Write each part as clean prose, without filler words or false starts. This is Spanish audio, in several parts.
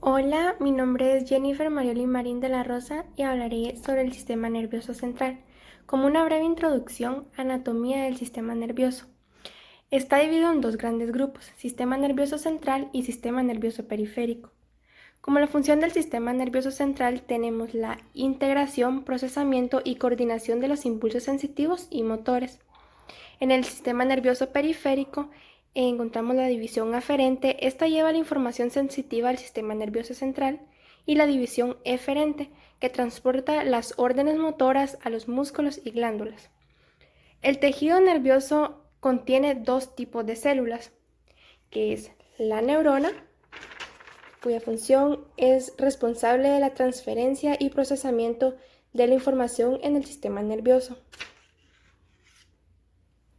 Hola, mi nombre es Jennifer Marioli Marín de la Rosa y hablaré sobre el sistema nervioso central. Como una breve introducción, anatomía del sistema nervioso. Está dividido en dos grandes grupos, sistema nervioso central y sistema nervioso periférico. Como la función del sistema nervioso central tenemos la integración, procesamiento y coordinación de los impulsos sensitivos y motores. En el sistema nervioso periférico encontramos la división aferente. Esta lleva la información sensitiva al sistema nervioso central, y la división eferente, que transporta las órdenes motoras a los músculos y glándulas. El tejido nervioso contiene dos tipos de células, que es la neurona, cuya función es responsable de la transferencia y procesamiento de la información en el sistema nervioso.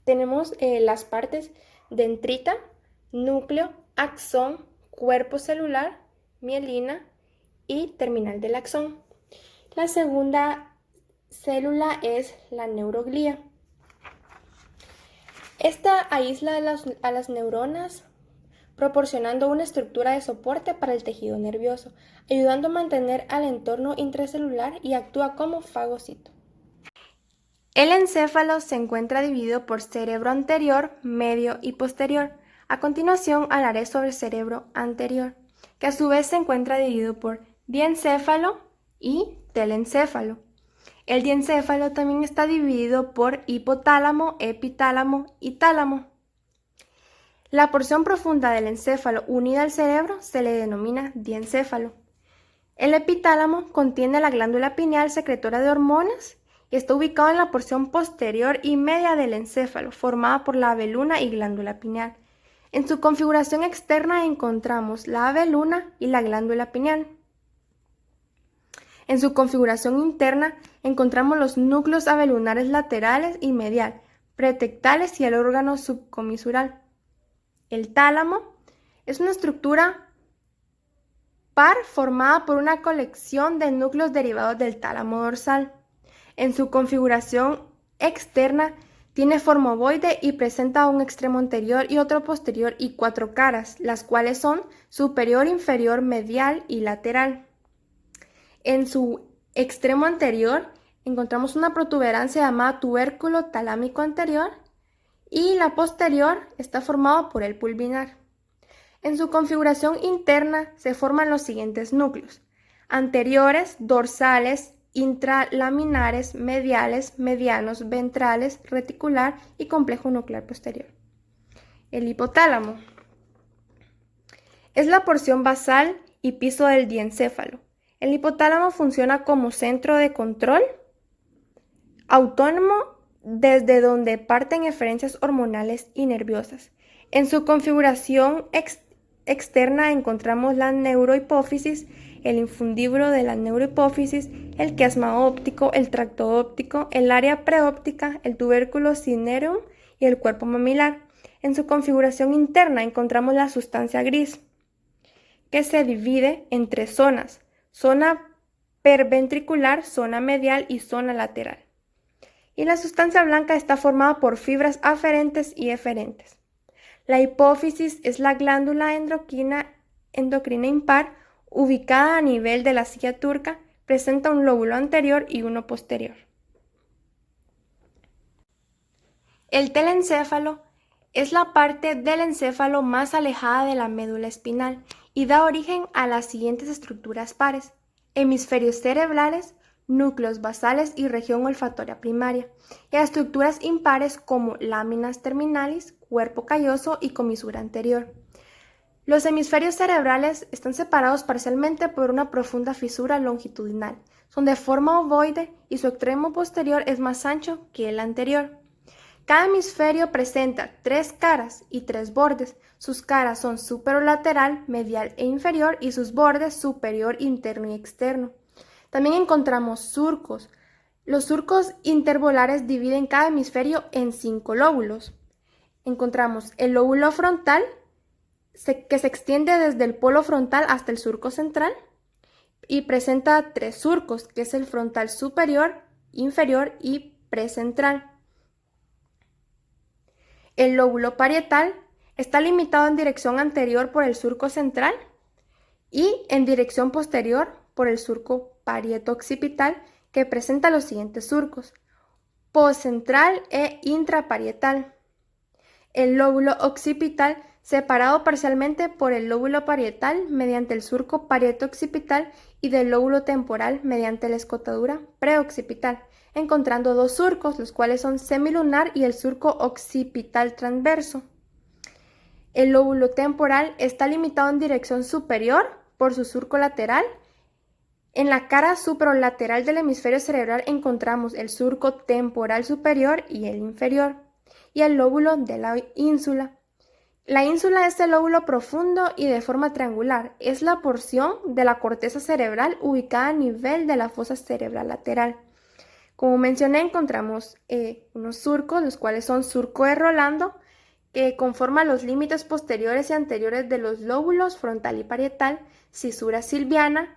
Tenemos las partes dendrita, núcleo, axón, cuerpo celular, mielina y terminal del axón. La segunda célula es la neuroglía. Esta aísla a las neuronas, proporcionando una estructura de soporte para el tejido nervioso, ayudando a mantener al entorno intracelular, y actúa como fagocito. El encéfalo se encuentra dividido por cerebro anterior, medio y posterior. A continuación hablaré sobre el cerebro anterior, que a su vez se encuentra dividido por diencéfalo y telencéfalo. El diencéfalo también está dividido por hipotálamo, epitálamo y tálamo. La porción profunda del encéfalo unida al cerebro se le denomina diencéfalo. El epitálamo contiene la glándula pineal secretora de hormonas y está ubicado en la porción posterior y media del encéfalo, formada por la abeluna y glándula pineal. En su configuración externa encontramos la abeluna y la glándula pineal. En su configuración interna encontramos los núcleos abelunares laterales y medial, pretectales y el órgano subcomisural. El tálamo es una estructura par formada por una colección de núcleos derivados del tálamo dorsal. En su configuración externa tiene forma ovoide y presenta un extremo anterior y otro posterior y cuatro caras, las cuales son superior, inferior, medial y lateral. En su extremo anterior encontramos una protuberancia llamada tubérculo talámico anterior, y la posterior está formada por el pulvinar. En su configuración interna se forman los siguientes núcleos: anteriores, dorsales, intralaminares, mediales, medianos, ventrales, reticular y complejo nuclear posterior. El hipotálamo es la porción basal y piso del diencéfalo. El hipotálamo funciona como centro de control autónomo desde donde parten eferencias hormonales y nerviosas. En su configuración externa encontramos la neurohipófisis, el infundíbulo de la neurohipófisis, el quiasma óptico, el tracto óptico, el área preóptica, el tubérculo cinereum y el cuerpo mamilar. En su configuración interna encontramos la sustancia gris, que se divide en tres zonas: zona perventricular, zona medial y zona lateral. Y la sustancia blanca está formada por fibras aferentes y eferentes. La hipófisis es la glándula endocrina impar, ubicada a nivel de la silla turca. Presenta un lóbulo anterior y uno posterior. El telencéfalo es la parte del encéfalo más alejada de la médula espinal y da origen a las siguientes estructuras pares: hemisferios cerebrales, núcleos basales y región olfatoria primaria, y a estructuras impares como láminas terminalis, cuerpo calloso y comisura anterior. Los hemisferios cerebrales están separados parcialmente por una profunda fisura longitudinal. Son de forma ovoide y su extremo posterior es más ancho que el anterior. Cada hemisferio presenta tres caras y tres bordes. Sus caras son superolateral, medial e inferior, y sus bordes superior, interno y externo. También encontramos surcos. Los surcos intervolares dividen cada hemisferio en 5 lóbulos. Encontramos el lóbulo frontal, que se extiende desde el polo frontal hasta el surco central y presenta 3 surcos, que es el frontal superior, inferior y precentral. El lóbulo parietal está limitado en dirección anterior por el surco central y en dirección posterior por el surco parieto-occipital, que presenta los siguientes surcos: postcentral e intraparietal. El lóbulo occipital separado parcialmente por el lóbulo parietal mediante el surco parieto-occipital y del lóbulo temporal mediante la escotadura preoccipital, encontrando dos surcos, los cuales son semilunar y el surco occipital transverso. El lóbulo temporal está limitado en dirección superior por su surco lateral. En la cara supralateral del hemisferio cerebral encontramos el surco temporal superior y el inferior, y el lóbulo de la ínsula. La ínsula es el lóbulo profundo y de forma triangular. Es la porción de la corteza cerebral ubicada a nivel de la fosa cerebral lateral. Como mencioné, encontramos unos surcos, los cuales son surco de Rolando, que conforma los límites posteriores y anteriores de los lóbulos frontal y parietal. Cisura silviana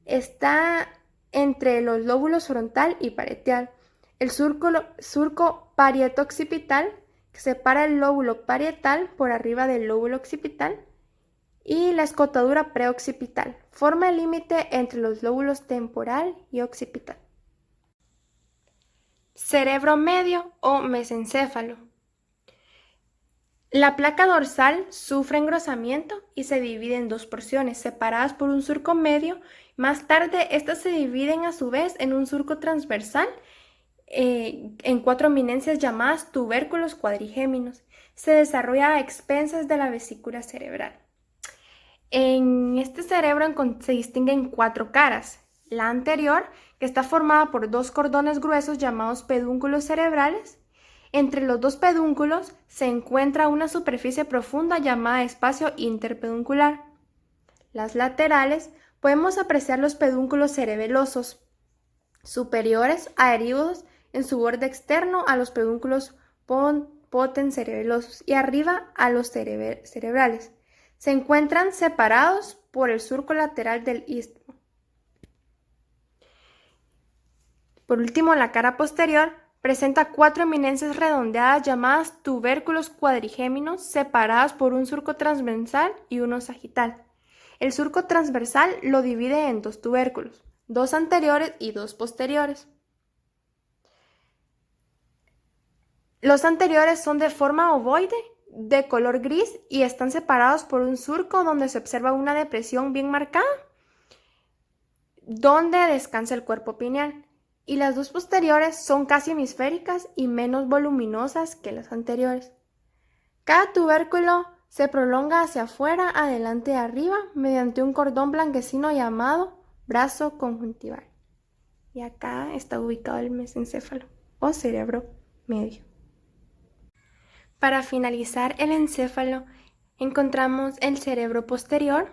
está entre los lóbulos frontal y parietal. El surco parieto-occipital, que separa el lóbulo parietal por arriba del lóbulo occipital, y la escotadura preoccipital forma el límite entre los lóbulos temporal y occipital. Cerebro medio o mesencéfalo. La placa dorsal sufre engrosamiento y se divide en dos porciones separadas por un surco medio. Más tarde, estas se dividen a su vez en un surco transversal en cuatro eminencias llamadas tubérculos cuadrigéminos. Se desarrolla a expensas de la vesícula cerebral. En este cerebro se distinguen cuatro caras. La anterior, que está formada por dos cordones gruesos llamados pedúnculos cerebrales. Entre los dos pedúnculos se encuentra una superficie profunda llamada espacio interpeduncular. Las laterales, podemos apreciar los pedúnculos cerebelosos superiores adheridos en su borde externo a los pedúnculos potencerebelosos y arriba a los cerebrales. Se encuentran separados por el surco lateral del istmo. Por último, la cara posterior presenta cuatro eminencias redondeadas llamadas tubérculos cuadrigéminos separadas por un surco transversal y uno sagital. El surco transversal lo divide en dos tubérculos, dos anteriores y dos posteriores. Los anteriores son de forma ovoide, de color gris y están separados por un surco donde se observa una depresión bien marcada, donde descansa el cuerpo pineal. Y las dos posteriores son casi hemisféricas y menos voluminosas que las anteriores. Cada tubérculo se prolonga hacia afuera, adelante y arriba mediante un cordón blanquecino llamado brazo conjuntival. Y acá está ubicado el mesencéfalo o cerebro medio. Para finalizar el encéfalo, encontramos el cerebro posterior,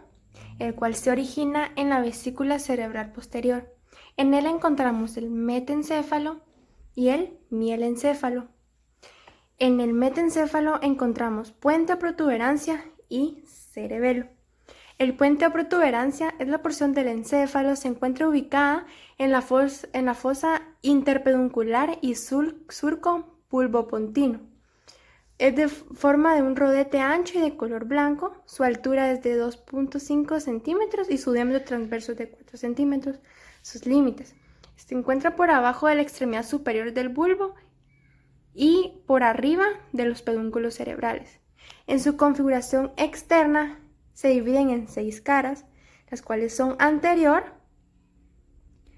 el cual se origina en la vesícula cerebral posterior. En él encontramos el metencéfalo y el mielencéfalo. En el metencéfalo encontramos puente o protuberancia y cerebelo. El puente o protuberancia es la porción del encéfalo, se encuentra ubicada en la fosa interpeduncular y surco pulvopontino. Es de forma de un rodete ancho y de color blanco. Su altura es de 2.5 centímetros y su diámetro transverso es de 4 centímetros. Sus límites: se encuentra por abajo de la extremidad superior del bulbo y por arriba de los pedúnculos cerebrales. En su configuración externa se dividen en 6 caras, las cuales son anterior,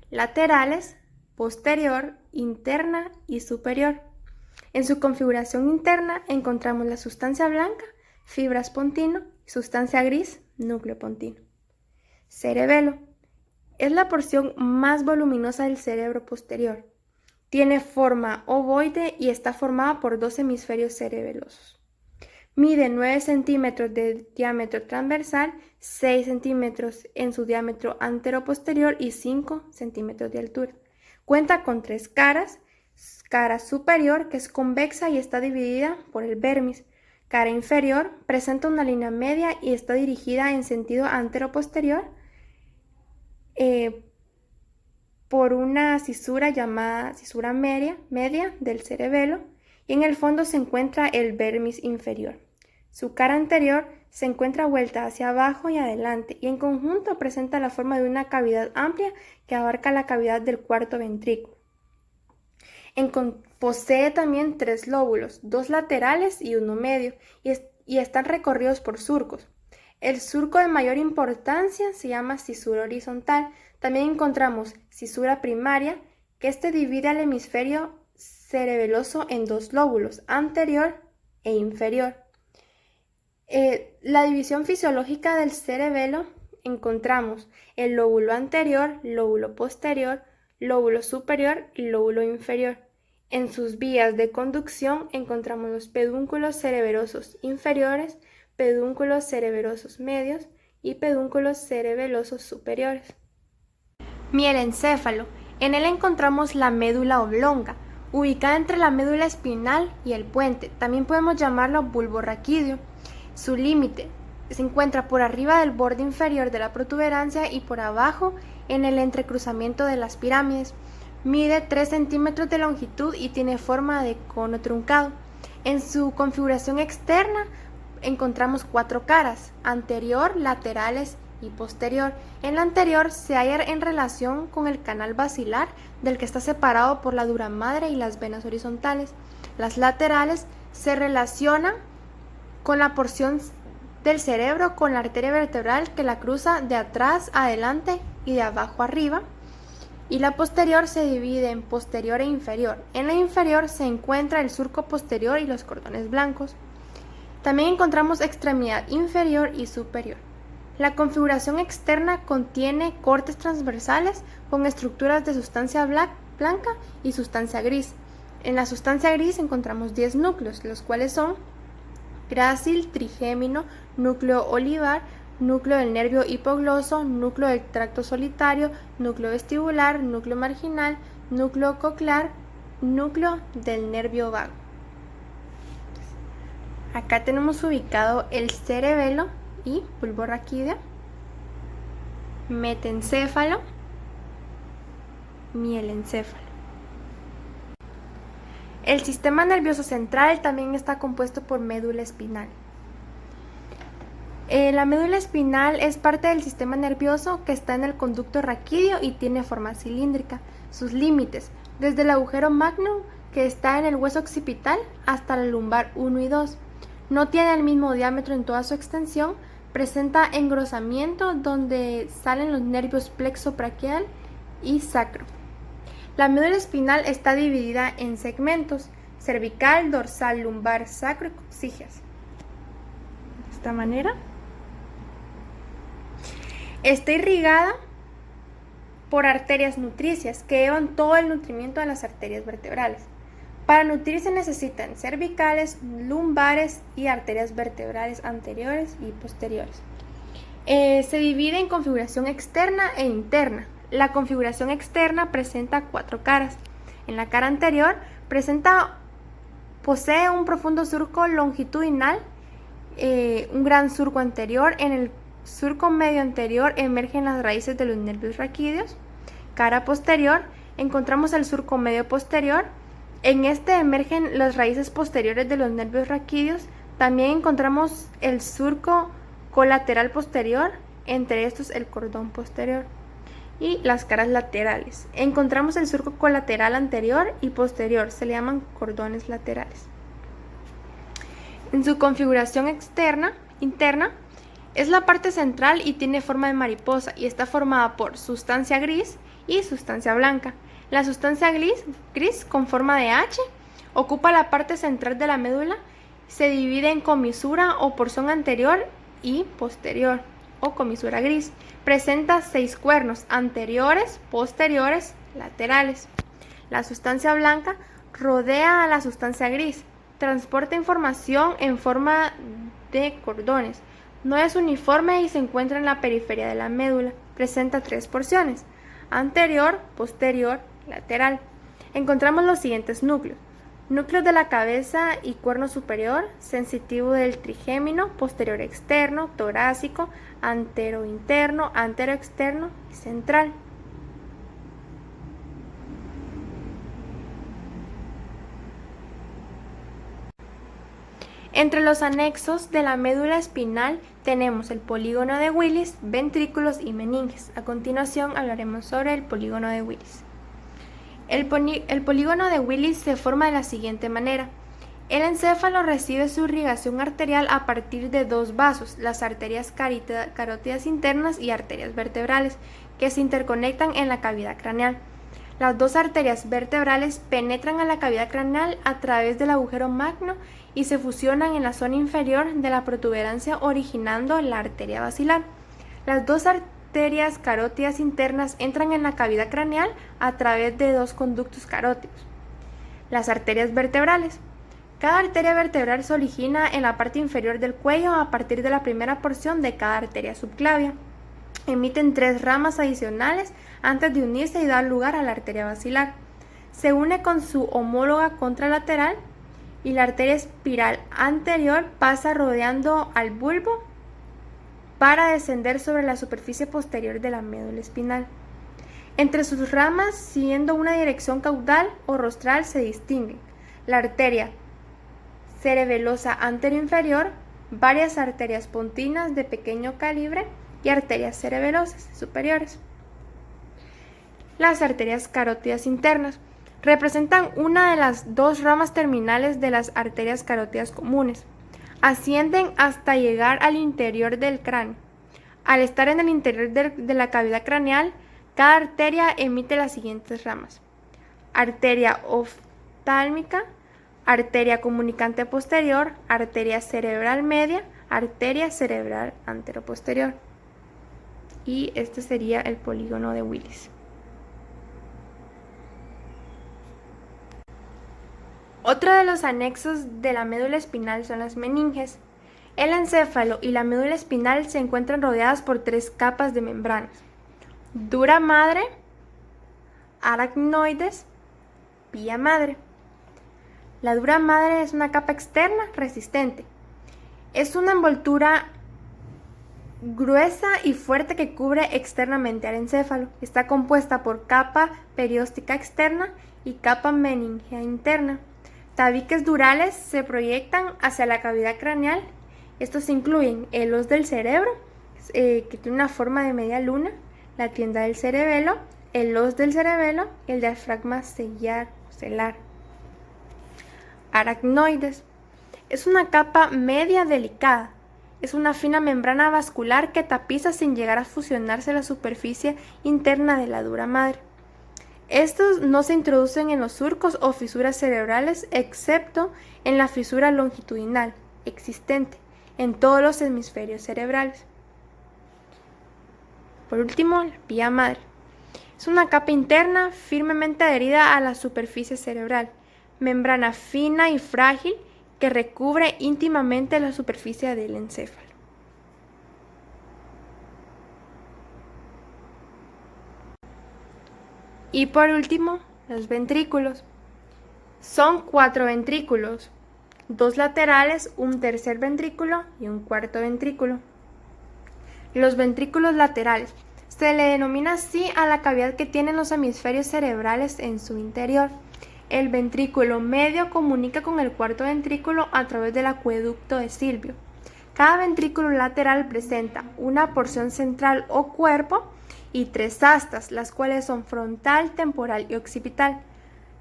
laterales, posterior, interna y superior. En su configuración interna encontramos la sustancia blanca, fibras pontino, y sustancia gris, núcleo pontino. Cerebelo. Es la porción más voluminosa del cerebro posterior. Tiene forma ovoide y está formada por dos hemisferios cerebelosos. Mide 9 centímetros de diámetro transversal, 6 centímetros en su diámetro anteroposterior y 5 centímetros de altura. Cuenta con 3 caras. Cara superior, que es convexa y está dividida por el vermis. Cara inferior, presenta una línea media y está dirigida en sentido anteroposterior por una cisura llamada cisura media del cerebelo, y en el fondo se encuentra el vermis inferior. Su cara anterior se encuentra vuelta hacia abajo y adelante y en conjunto presenta la forma de una cavidad amplia que abarca la cavidad del cuarto ventrículo. Posee también 3 lóbulos, 2 laterales y uno medio, y están recorridos por surcos. El surco de mayor importancia se llama cisura horizontal. También encontramos cisura primaria, que divide al hemisferio cerebeloso en 2 lóbulos, anterior e inferior. La división fisiológica del cerebelo encontramos el lóbulo anterior, lóbulo posterior, lóbulo superior y lóbulo inferior. En sus vías de conducción encontramos los pedúnculos cerebelosos inferiores, pedúnculos cerebelosos medios y pedúnculos cerebelosos superiores. Mielencéfalo. En él encontramos la médula oblonga, ubicada entre la médula espinal y el puente. También podemos llamarlo bulbo raquídeo. Su límite se encuentra por arriba del borde inferior de la protuberancia y por abajo en el entrecruzamiento de las pirámides. Mide 3 centímetros de longitud y tiene forma de cono truncado. En su configuración externa encontramos 4 caras, anterior, laterales y posterior. En la anterior se halla en relación con el canal basilar, del que está separado por la dura madre y las venas horizontales. Las laterales se relacionan con la porción del cerebro con la arteria vertebral que la cruza de atrás a adelante y de abajo arriba. Y la posterior se divide en posterior e inferior. En la inferior se encuentra el surco posterior y los cordones blancos. También encontramos extremidad inferior y superior. La configuración externa contiene cortes transversales con estructuras de sustancia blanca y sustancia gris. En la sustancia gris encontramos 10 núcleos, los cuales son grácil, trigémino, núcleo olivar, núcleo del nervio hipogloso, núcleo del tracto solitario, núcleo vestibular, núcleo marginal, núcleo coclear, núcleo del nervio vago. Acá tenemos ubicado el cerebelo y bulbo raquídeo, metencéfalo, mielencéfalo. El sistema nervioso central también está compuesto por médula espinal. La médula espinal es parte del sistema nervioso que está en el conducto raquídeo y tiene forma cilíndrica. Sus límites, desde el agujero magnum que está en el hueso occipital hasta la lumbar 1 y 2. No tiene el mismo diámetro en toda su extensión, presenta engrosamiento donde salen los nervios plexo-braquial y sacro. La médula espinal está dividida en segmentos: cervical, dorsal, lumbar, sacro y coxígeas. De esta manera. Está irrigada por arterias nutricias que llevan todo el nutrimiento a las arterias vertebrales. Para nutrirse necesitan cervicales, lumbares y arterias vertebrales anteriores y posteriores. Se divide en configuración externa e interna. La configuración externa presenta 4 caras. En la cara anterior posee un profundo surco longitudinal, un gran surco anterior. En el surco medio anterior emergen las raíces de los nervios raquídeos. Cara posterior encontramos el surco medio posterior. En este emergen las raíces posteriores de los nervios raquídeos. También encontramos el surco colateral posterior, entre estos el cordón posterior. Y las caras laterales. Encontramos el surco colateral anterior y posterior, se le llaman cordones laterales. En su configuración interna, es la parte central y tiene forma de mariposa y está formada por sustancia gris y sustancia blanca. La sustancia gris con forma de H ocupa la parte central de la médula, se divide en comisura o porción anterior y posterior o comisura gris. Presenta 6 cuernos anteriores, posteriores, laterales. La sustancia blanca rodea a la sustancia gris, transporta información en forma de cordones. No es uniforme y se encuentra en la periferia de la médula. Presenta 3 porciones: anterior, posterior, lateral. Encontramos los siguientes núcleos: núcleo de la cabeza y cuerno superior, sensitivo del trigémino, posterior externo, torácico, antero interno, antero externo y central. Entre los anexos de la médula espinal tenemos el polígono de Willis, ventrículos y meninges. A continuación hablaremos sobre el polígono de Willis. El polígono de Willis se forma de la siguiente manera. El encéfalo recibe su irrigación arterial a partir de dos vasos, las arterias carótidas internas y arterias vertebrales, que se interconectan en la cavidad craneal. Las dos arterias vertebrales penetran a la cavidad craneal a través del agujero magno y se fusionan en la zona inferior de la protuberancia, originando la arteria basilar. Las dos arterias carótidas internas entran en la cavidad craneal a través de dos conductos carótidos. Las arterias vertebrales. Cada arteria vertebral se origina en la parte inferior del cuello a partir de la primera porción de cada arteria subclavia. Emiten tres ramas adicionales antes de unirse y dar lugar a la arteria basilar. Se une con su homóloga contralateral y la arteria espiral anterior pasa rodeando al bulbo para descender sobre la superficie posterior de la médula espinal. Entre sus ramas, siguiendo una dirección caudal o rostral, se distinguen la arteria cerebelosa anteroinferior, varias arterias pontinas de pequeño calibre y arterias cerebelosas superiores. Las arterias carótidas internas representan una de las dos ramas terminales de las arterias carótidas comunes. Ascienden hasta llegar al interior del cráneo. Al estar en el interior de la cavidad craneal, cada arteria emite las siguientes ramas: arteria oftálmica, arteria comunicante posterior, arteria cerebral media, arteria cerebral anteroposterior. Y este sería el polígono de Willis. Otro de los anexos de la médula espinal son las meninges. El encéfalo y la médula espinal se encuentran rodeadas por tres capas de membranas: dura madre, aracnoides, vía madre. La dura madre es una capa externa resistente. Es una envoltura gruesa y fuerte que cubre externamente al encéfalo. Está compuesta por capa perióstica externa y capa meningea interna. Tabiques durales se proyectan hacia la cavidad craneal. Estos incluyen el os del cerebro, que tiene una forma de media luna, la tienda del cerebelo, el os del cerebelo y el diafragma celar. Aracnoides. Es una capa media delicada. Es una fina membrana vascular que tapiza sin llegar a fusionarse la superficie interna de la dura madre. Estos no se introducen en los surcos o fisuras cerebrales, excepto en la fisura longitudinal existente en todos los hemisferios cerebrales. Por último, la vía madre. Es una capa interna firmemente adherida a la superficie cerebral, membrana fina y frágil que recubre íntimamente la superficie del encéfalo. Y por último, los ventrículos. Son 4 ventrículos, 2 laterales, un tercer ventrículo y un cuarto ventrículo. Los ventrículos laterales. Se le denomina así a la cavidad que tienen los hemisferios cerebrales en su interior. El ventrículo medio comunica con el cuarto ventrículo a través del acueducto de Silvio. Cada ventrículo lateral presenta una porción central o cuerpo y 3 astas, las cuales son frontal, temporal y occipital.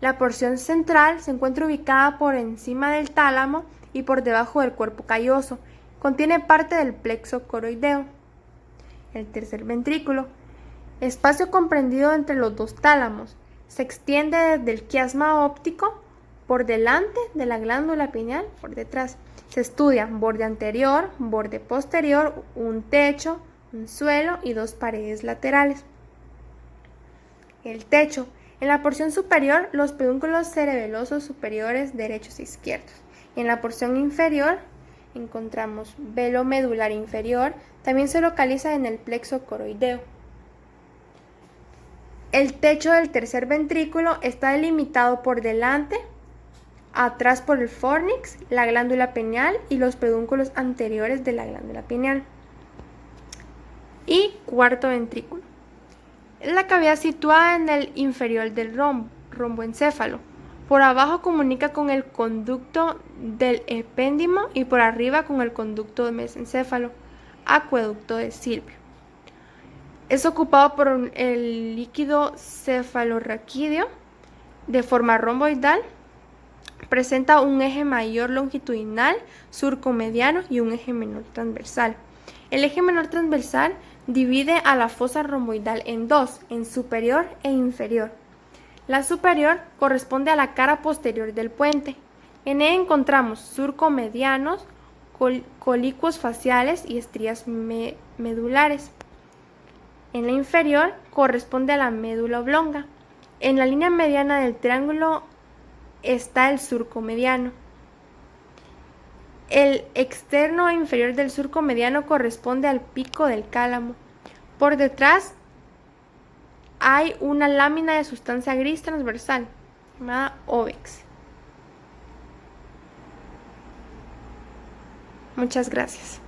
La porción central se encuentra ubicada por encima del tálamo y por debajo del cuerpo calloso. Contiene parte del plexo coroideo. El tercer ventrículo, espacio comprendido entre los dos tálamos, se extiende desde el quiasma óptico por delante de la glándula pineal por detrás. Se estudian borde anterior, borde posterior, un techo, un suelo y 2 paredes laterales. El techo. En la porción superior, los pedúnculos cerebelosos superiores derechos e izquierdos. En la porción inferior encontramos velo medular inferior, también se localiza en el plexo coroideo. El techo del tercer ventrículo está delimitado por delante, atrás por el fornix, la glándula pineal y los pedúnculos anteriores de la glándula pineal. Y cuarto ventrículo. Es la cavidad situada en el inferior del romboencéfalo. Por abajo comunica con el conducto del epéndimo y por arriba con el conducto de mesencéfalo, acueducto de Silvio. Es ocupado por el líquido cefalorraquídeo de forma romboidal. Presenta un eje mayor longitudinal, surco mediano y un eje menor transversal. El eje menor transversal divide a la fosa romboidal en dos, en superior e inferior. La superior corresponde a la cara posterior del puente. En ella encontramos surco medianos, colicuos faciales y estrías medulares. En la inferior corresponde a la médula oblonga. En la línea mediana del triángulo está el surco mediano. El externo inferior del surco mediano corresponde al pico del cálamo. Por detrás hay una lámina de sustancia gris transversal llamada óvex. Muchas gracias.